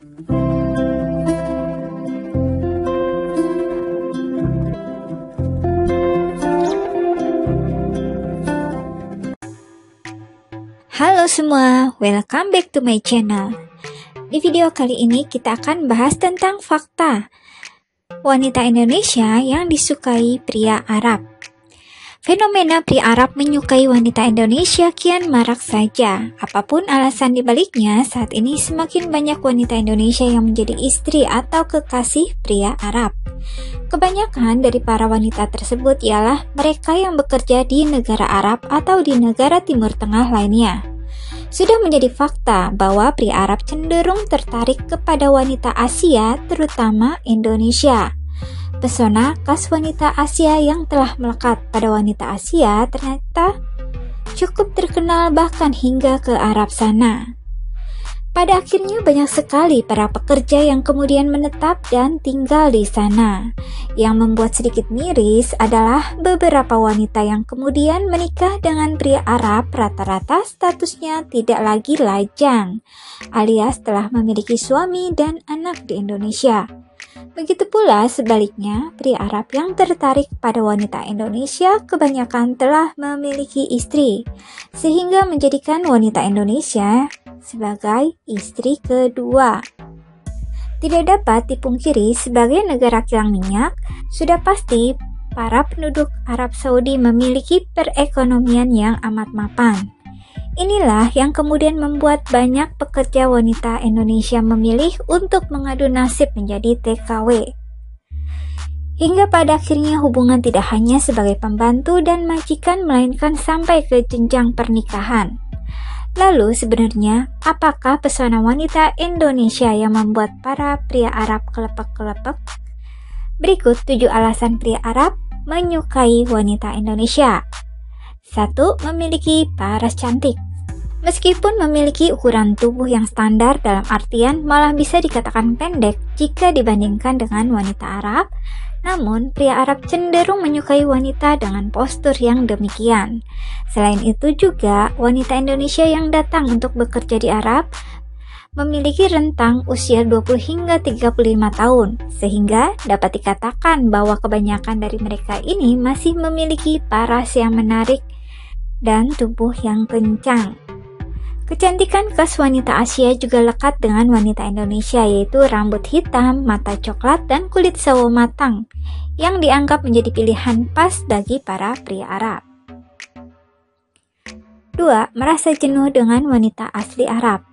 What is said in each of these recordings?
Halo semua, welcome back to my channel. Di video kali ini kita akan bahas tentang fakta wanita Indonesia yang disukai pria Arab. Fenomena pria Arab menyukai wanita Indonesia kian marak saja. Apapun alasan dibaliknya, saat ini semakin banyak wanita Indonesia yang menjadi istri atau kekasih pria Arab. Kebanyakan dari para wanita tersebut ialah mereka yang bekerja di negara Arab atau di negara Timur Tengah lainnya. Sudah menjadi fakta bahwa pria Arab cenderung tertarik kepada wanita Asia, terutama Indonesia. Pesona khas wanita Asia yang telah melekat pada wanita Asia ternyata cukup terkenal bahkan hingga ke Arab sana. Pada akhirnya banyak sekali para pekerja yang kemudian menetap dan tinggal di sana. Yang membuat sedikit miris adalah beberapa wanita yang kemudian menikah dengan pria Arab rata-rata statusnya tidak lagi lajang, alias telah memiliki suami dan anak di Indonesia. Begitu pula sebaliknya, pria Arab yang tertarik pada wanita Indonesia kebanyakan telah memiliki istri, sehingga menjadikan wanita Indonesia sebagai istri kedua. Tidak dapat dipungkiri, sebagai negara kilang minyak, sudah pasti para penduduk Arab Saudi memiliki perekonomian yang amat mapan. Inilah yang kemudian membuat banyak pekerja wanita Indonesia memilih untuk mengadu nasib menjadi TKW. Hingga pada akhirnya hubungan tidak hanya sebagai pembantu dan majikan, melainkan sampai ke jenjang pernikahan. Lalu sebenarnya, apakah pesona wanita Indonesia yang membuat para pria Arab kelepek-kelepek? Berikut 7 alasan pria Arab menyukai wanita Indonesia. 1. Memiliki paras cantik. Meskipun memiliki ukuran tubuh yang standar, dalam artian malah bisa dikatakan pendek jika dibandingkan dengan wanita Arab, namun pria Arab cenderung menyukai wanita dengan postur yang demikian. Selain itu juga, wanita Indonesia yang datang untuk bekerja di Arab memiliki rentang usia 20 hingga 35 tahun, sehingga dapat dikatakan bahwa kebanyakan dari mereka ini masih memiliki paras yang menarik dan tubuh yang kencang. Kecantikan khas wanita Asia juga lekat dengan wanita Indonesia, yaitu rambut hitam, mata coklat, dan kulit sawo matang, yang dianggap menjadi pilihan pas bagi para pria Arab. 2. Merasa jenuh dengan wanita asli Arab.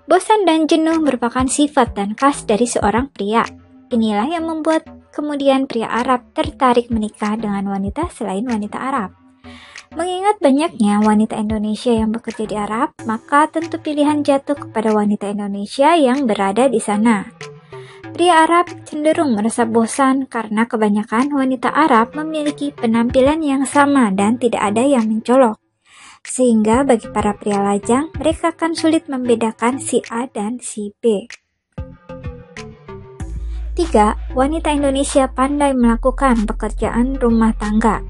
Bosan dan jenuh merupakan sifat dan khas dari seorang pria. Inilah yang membuat kemudian pria Arab tertarik menikah dengan wanita selain wanita Arab. Mengingat banyaknya wanita Indonesia yang bekerja di Arab, maka tentu pilihan jatuh kepada wanita Indonesia yang berada di sana. Pria Arab cenderung merasa bosan karena kebanyakan wanita Arab memiliki penampilan yang sama dan tidak ada yang mencolok. Sehingga bagi para pria lajang, mereka akan sulit membedakan si A dan si B. 3. Wanita Indonesia pandai melakukan pekerjaan rumah tangga.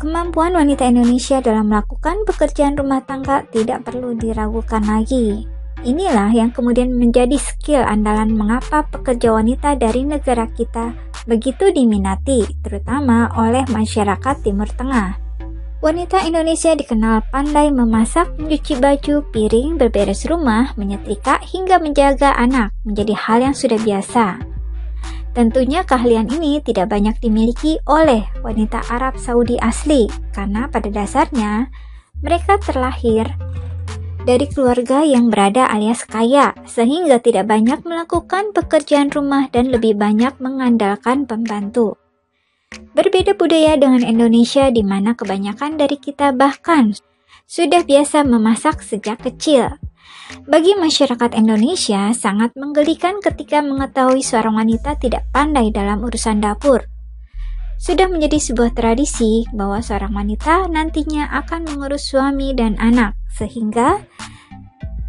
Kemampuan wanita Indonesia dalam melakukan pekerjaan rumah tangga tidak perlu diragukan lagi. Inilah yang kemudian menjadi skill andalan mengapa pekerja wanita dari negara kita begitu diminati, terutama oleh masyarakat Timur Tengah. Wanita Indonesia dikenal pandai memasak, mencuci baju, piring, berberes rumah, menyetrika, hingga menjaga anak menjadi hal yang sudah biasa. Tentunya keahlian ini tidak banyak dimiliki oleh wanita Arab Saudi asli, karena pada dasarnya mereka terlahir dari keluarga yang berada alias kaya, sehingga tidak banyak melakukan pekerjaan rumah dan lebih banyak mengandalkan pembantu. Berbeda budaya dengan Indonesia, di mana kebanyakan dari kita bahkan sudah biasa memasak sejak kecil. Bagi masyarakat Indonesia, sangat menggelikan ketika mengetahui seorang wanita tidak pandai dalam urusan dapur. Sudah menjadi sebuah tradisi bahwa seorang wanita nantinya akan mengurus suami dan anak, sehingga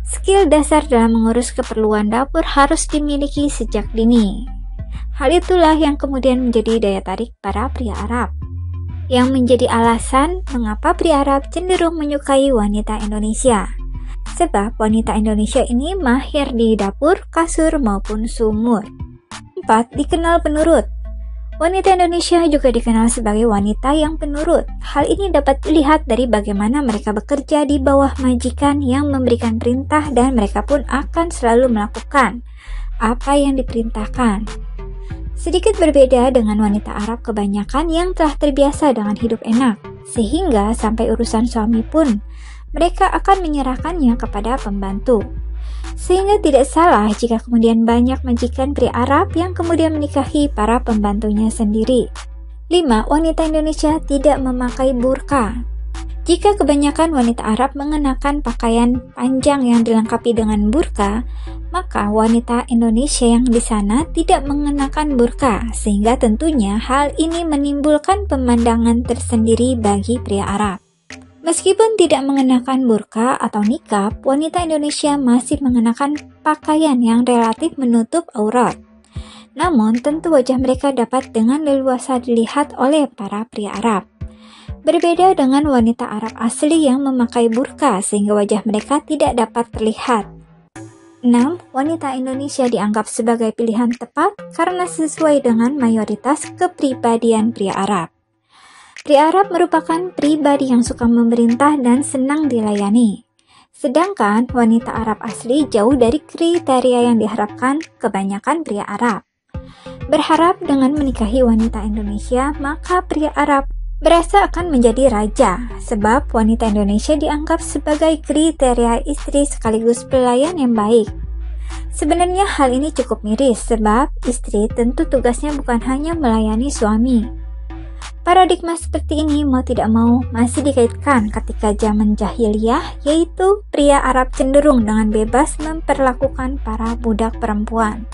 skill dasar dalam mengurus keperluan dapur harus dimiliki sejak dini. Hal itulah yang kemudian menjadi daya tarik para pria Arab, yang menjadi alasan mengapa pria Arab cenderung menyukai wanita Indonesia. sebab wanita Indonesia ini mahir di dapur, kasur, maupun sumur. 4. Dikenal penurut. Wanita Indonesia juga dikenal sebagai wanita yang penurut. Hal ini dapat dilihat dari bagaimana mereka bekerja di bawah majikan yang memberikan perintah dan mereka pun akan selalu melakukan apa yang diperintahkan. Sedikit berbeda dengan wanita Arab kebanyakan yang telah terbiasa dengan hidup enak, sehingga sampai urusan suami pun mereka akan menyerahkannya kepada pembantu. Sehingga tidak salah jika kemudian banyak majikan pria Arab yang kemudian menikahi para pembantunya sendiri. 5. Wanita Indonesia tidak memakai burka. Jika kebanyakan wanita Arab mengenakan pakaian panjang yang dilengkapi dengan burka, maka wanita Indonesia yang di sana tidak mengenakan burka, sehingga tentunya hal ini menimbulkan pemandangan tersendiri bagi pria Arab. Meskipun tidak mengenakan burka atau nikab, wanita Indonesia masih mengenakan pakaian yang relatif menutup aurat. Namun, tentu wajah mereka dapat dengan leluasa dilihat oleh para pria Arab. Berbeda dengan wanita Arab asli yang memakai burka sehingga wajah mereka tidak dapat terlihat. 6. Wanita Indonesia dianggap sebagai pilihan tepat karena sesuai dengan mayoritas kepribadian pria Arab. Pria Arab merupakan pribadi yang suka memerintah dan senang dilayani. Sedangkan wanita Arab asli jauh dari kriteria yang diharapkan kebanyakan pria Arab. Berharap dengan menikahi wanita Indonesia, maka pria Arab berasa akan menjadi raja, sebab wanita Indonesia dianggap sebagai kriteria istri sekaligus pelayan yang baik. Sebenarnya hal ini cukup miris, sebab istri tentu tugasnya bukan hanya melayani suami. Paradigma seperti ini mau tidak mau masih dikaitkan ketika zaman jahiliyah, yaitu pria Arab cenderung dengan bebas memperlakukan para budak perempuan.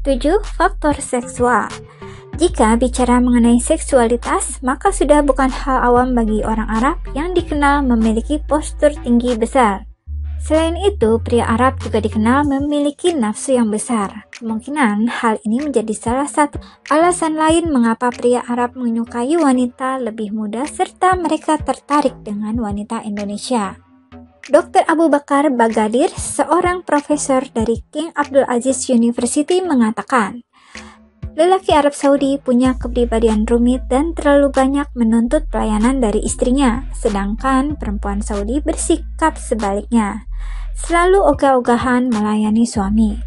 7. Faktor seksual. Jika bicara mengenai seksualitas, maka sudah bukan hal awam bagi orang Arab yang dikenal memiliki postur tinggi besar. Selain itu, pria Arab juga dikenal memiliki nafsu yang besar. Kemungkinan hal ini menjadi salah satu alasan lain mengapa pria Arab menyukai wanita lebih muda serta mereka tertarik dengan wanita Indonesia. Dr. Abu Bakar Bagadir, seorang profesor dari King Abdul Aziz University mengatakan, lelaki Arab Saudi punya kepribadian rumit dan terlalu banyak menuntut pelayanan dari istrinya, sedangkan perempuan Saudi bersikap sebaliknya, selalu ogah-ogahan melayani suami.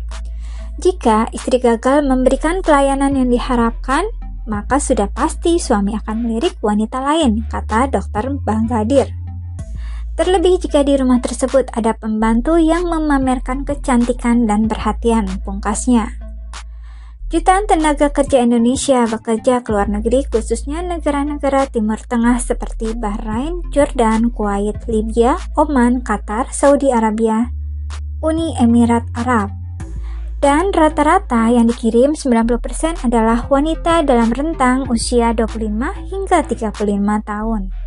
Jika istri gagal memberikan pelayanan yang diharapkan, maka sudah pasti suami akan melirik wanita lain, kata Dr. Bagadir. Terlebih jika di rumah tersebut ada pembantu yang memamerkan kecantikan dan perhatian, pungkasnya. Jutaan tenaga kerja Indonesia bekerja ke luar negeri, khususnya negara-negara Timur Tengah seperti Bahrain, Jordan, Kuwait, Libya, Oman, Qatar, Saudi Arabia, Uni Emirat Arab. Dan rata-rata yang dikirim 90% adalah wanita dalam rentang usia 25 hingga 35 tahun.